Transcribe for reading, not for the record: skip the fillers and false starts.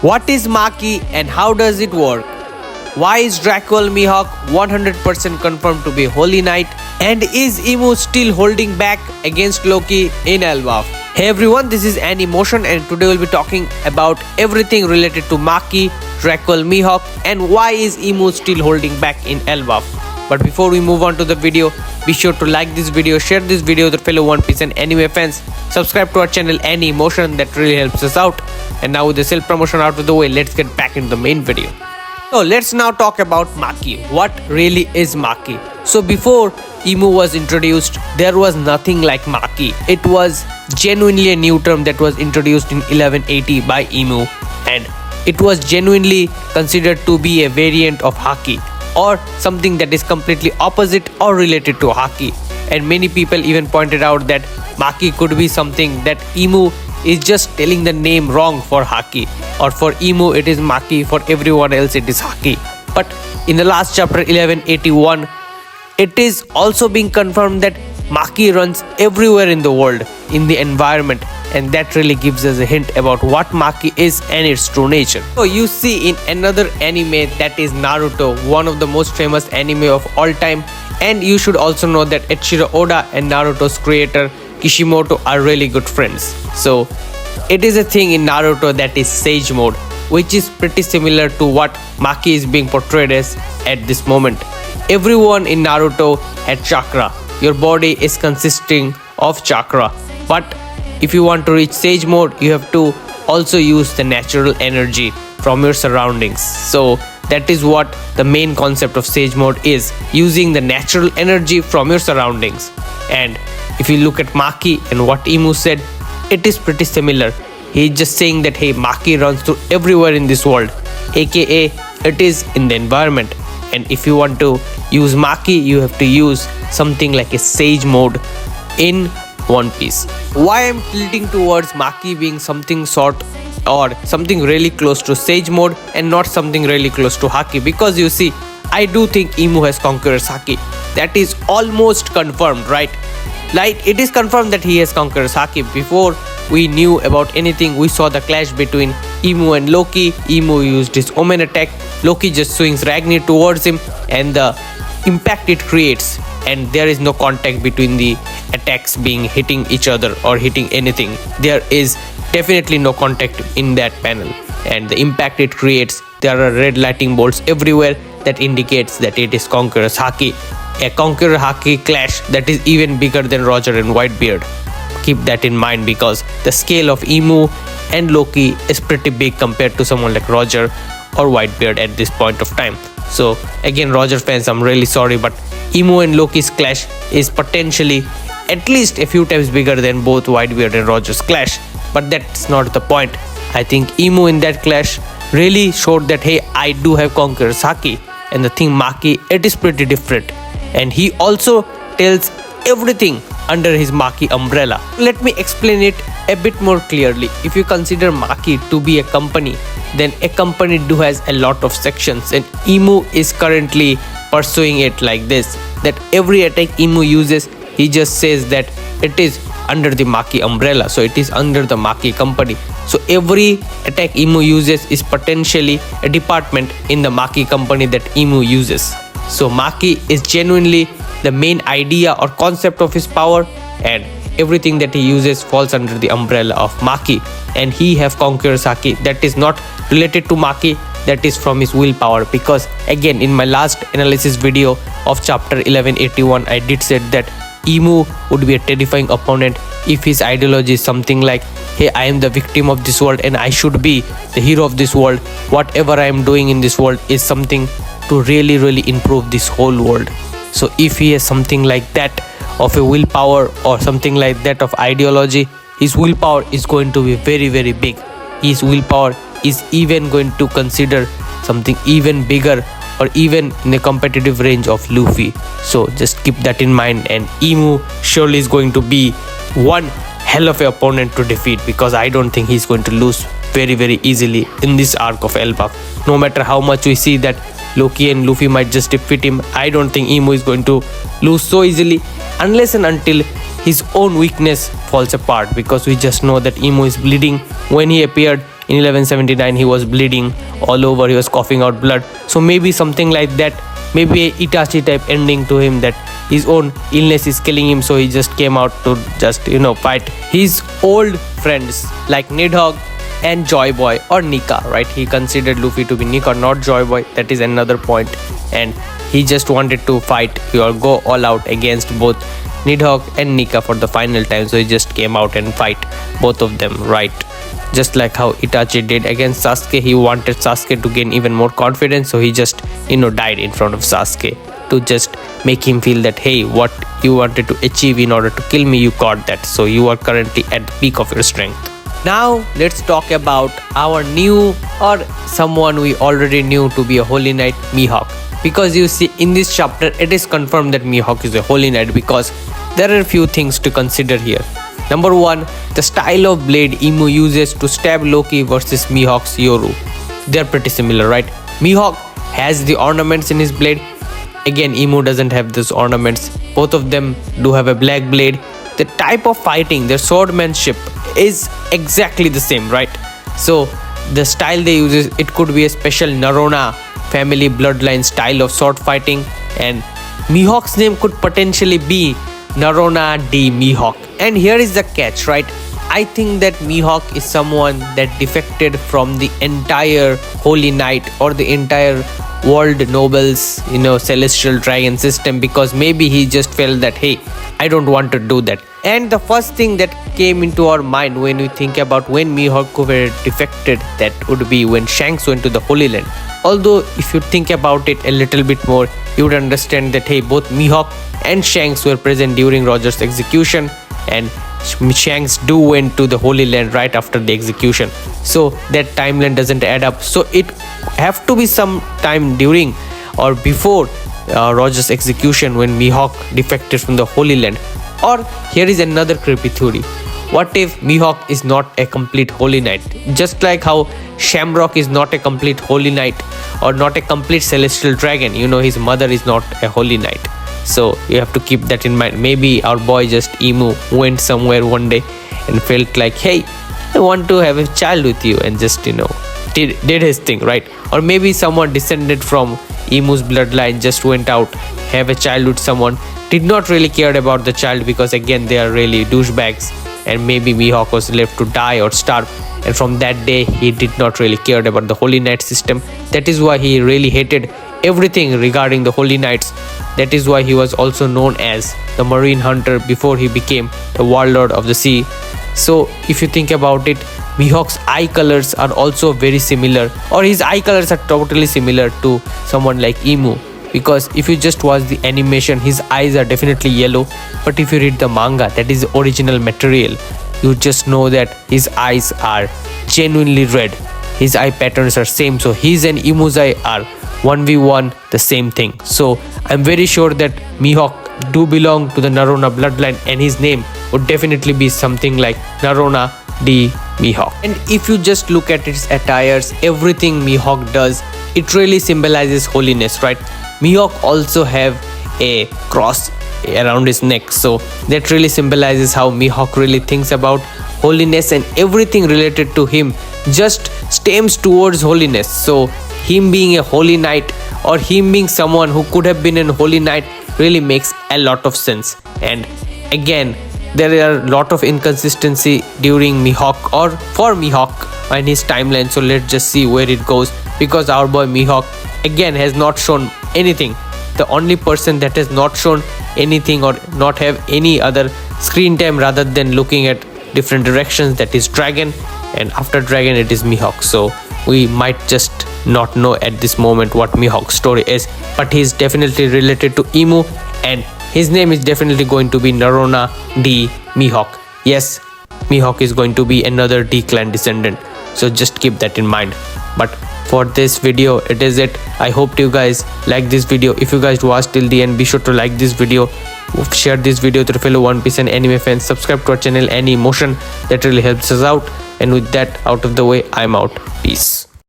What is Maki and how does it work? Why is Mihawk 100% confirmed to be Holy Knight? And is Emu still holding back against Loki in Elbaf? Hey everyone, this is Motion and today we'll be talking about everything related to Maki, Mihawk and why is Emu still holding back in Elbaf. But before we move on to the video, be sure to like this video, share this video with your fellow One Piece and anime fans, subscribe to our channel Motion, that really helps us out. And now with the self-promotion out of the way, let's get back into the main video. So let's now talk about Maki. What really is Maki? So before Emu was introduced, there was nothing like Maki. It was genuinely a new term that was introduced in 1180 by Emu, and it was genuinely considered to be a variant of Haki, or something that is completely opposite or related to Haki. And many people even pointed out that Maki could be something that Emu is just telling the name wrong for Haki, or for Emu it is Maki, for everyone else it is Haki. But in the last chapter 1181, it is also being confirmed that Maki runs everywhere in the world, in the environment, and that really gives us a hint about what Maki is and its true nature. So you see in another anime, that is Naruto, one of the most famous anime of all time, and you should also know that Eiichiro Oda and Naruto's creator Kishimoto are really good friends. So it is a thing in Naruto that is Sage Mode, which is pretty similar to what Maki is being portrayed as at this moment. Everyone in Naruto had chakra. Your body is consisting of chakra, but if you want to reach Sage Mode, you have to also use the natural energy from your surroundings. So that is what the main concept of Sage Mode is, using the natural energy from your surroundings. And if you look at Maki and what Emu said, it is pretty similar. He is just saying that hey, Maki runs through everywhere in this world, aka it is in the environment. And if you want to use Maki, you have to use something like a Sage Mode in One Piece. Why I'm tilting towards Maki being something sort or something really close to Sage Mode and not something really close to Haki? Because you see, I do think Emu has conquered Haki. That is almost confirmed, right? Like, it is confirmed that he has conquered Haki. Before we knew about anything, we saw the clash between Emu and Loki. Emu used his Omen attack, Loki just swings Ragni towards him, and the impact it creates, and there is no contact between the attacks being hitting each other or hitting anything. There is definitely no contact in that panel, and the impact it creates, there are red lightning bolts everywhere that indicates that it is Conqueror's Haki. A Conqueror Haki clash that is even bigger than Roger and Whitebeard. Keep that in mind, because the scale of Emu and Loki is pretty big compared to someone like Roger or Whitebeard at this point of time. So again, Roger fans, I'm really sorry, but Emu and Loki's clash is potentially at least a few times bigger than both Whitebeard and Roger's clash. But that's not the point. I think Emu in that clash really showed that hey, I do have Conqueror's Haki, and the thing Maki, it is pretty different. And he also tells everything under his Maki umbrella. Let me explain it a bit more clearly. If you consider Maki to be a company, then a company do has a lot of sections, and Emu is currently pursuing it like this, that every attack Emu uses, he just says that it is under the Maki umbrella, so it is under the Maki company. So every attack Emu uses is potentially a department in the Maki company that Emu uses. So Maki is genuinely the main idea or concept of his power, and everything that he uses falls under the umbrella of Maki. And he have Conqueror's Haki that is not related to Maki, that is from his willpower. Because again, in my last analysis video of chapter 1181, I did said that Emu would be a terrifying opponent if his ideology is something like hey, I am the victim of this world and I should be the hero of this world. Whatever I am doing in this world is something to really improve this whole world. So if he has something like that of a willpower or something like that of ideology, his willpower is going to be very big. His willpower is even going to consider something even bigger or even in the competitive range of Luffy. So just keep that in mind, and Emu surely is going to be one hell of an opponent to defeat, because I don't think he's going to lose very easily in this arc of Elbaf. No matter how much we see that Loki and Luffy might just defeat him, I don't think Emu is going to lose so easily, unless and until his own weakness falls apart, because we just know that Emu is bleeding when he appeared in 1179 he was bleeding all over, he was coughing out blood. So maybe something like that, maybe a Itachi type ending to him, that his own illness is killing him, so he just came out to just fight his old friends like Nidhogg and Joy Boy or Nika, right? He considered Luffy to be Nika, not Joy Boy. That is another point. And he just wanted to fight or go all out against both Nidhogg and Nika for the final time. So he just came out and fight both of them, right? Just like how Itachi did against Sasuke. He wanted Sasuke to gain even more confidence, so he just died in front of Sasuke to just make him feel that, hey, what you wanted to achieve in order to kill me, you got that. So you are currently at the peak of your strength. Now let's talk about our new, or someone we already knew to be a Holy Knight, Mihawk. Because you see, in this chapter it is confirmed that Mihawk is a Holy Knight, because there are a few things to consider here. Number one, the style of blade Imu uses to stab Loki versus Mihawk's Yoru. They are pretty similar, right? Mihawk has the ornaments in his blade. Again, Imu doesn't have those ornaments. Both of them do have a black blade. The type of fighting, their swordmanship is exactly the same, right? So the style they use, it could be a special Nerona family bloodline style of sword fighting, and Mihawk's name could potentially be Nerona D Mihawk. And here is the catch, right? I think that Mihawk is someone that defected from the entire Holy Knight or the entire world nobles, celestial dragon system, because maybe he just felt that, hey, I don't want to do that. And the first thing that came into our mind when we think about when Mihawk were defected, that would be when Shanks went to the Holy Land. Although if you think about it a little bit more, you would understand that, hey, both Mihawk and Shanks were present during Roger's execution, and Shanks do went to the Holy Land right after the execution. So that timeline doesn't add up. So it have to be some time during or before Roger's execution when Mihawk defected from the Holy Land. Or here is another creepy theory. What if Mihawk is not a complete Holy Knight? Just like how Shamrock is not a complete Holy Knight or not a complete Celestial Dragon. His mother is not a Holy Knight. So you have to keep that in mind. Maybe our boy just Imu went somewhere one day and felt like, hey, I want to have a child with you, and just did his thing, right? Or maybe someone descended from Imu's bloodline just went out, have a child with someone, did not really care about the child, because again they are really douchebags, and maybe Mihawk was left to die or starve, and from that day he did not really care about the Holy Knight system. That is why he really hated everything regarding the Holy Knights. That is why he was also known as the Marine Hunter before he became the Warlord of the Sea. So if you think about it, Mihawk's eye colors are also very similar, or his eye colors are totally similar to someone like Imu. Because if you just watch the animation, his eyes are definitely yellow, but if you read the manga, that is original material, you just know that his eyes are genuinely red. His eye patterns are same, so his and Imu's eye are 1v1 the same thing. So I'm very sure that Mihawk do belong to the Nerona bloodline, and his name would definitely be something like Nerona D Mihawk. And if you just look at its attires, everything Mihawk does, it really symbolizes holiness, right? Mihawk also have a cross around his neck, so that really symbolizes how Mihawk really thinks about holiness, and everything related to him just stems towards holiness. So him being a Holy Knight, or him being someone who could have been a Holy Knight, really makes a lot of sense. And again, there are a lot of inconsistency during Mihawk, or for Mihawk and his timeline. So let's just see where it goes, because our boy Mihawk again has not shown anything. The only person that has not shown anything or not have any other screen time rather than looking at different directions, that is Dragon, and after Dragon it is Mihawk. So we might just not know at this moment what Mihawk's story is, but he's definitely related to Imu, and his name is definitely going to be Nerona D Mihawk. Yes, Mihawk is going to be another D clan descendant, so just keep that in mind. But for this video, it is it. I hope you guys like this video. If you guys watched till the end, be sure to like this video, share this video to your fellow One Piece and anime fans, subscribe to our channel, any emotion that really helps us out. And with that out of the way, I'm out. Peace.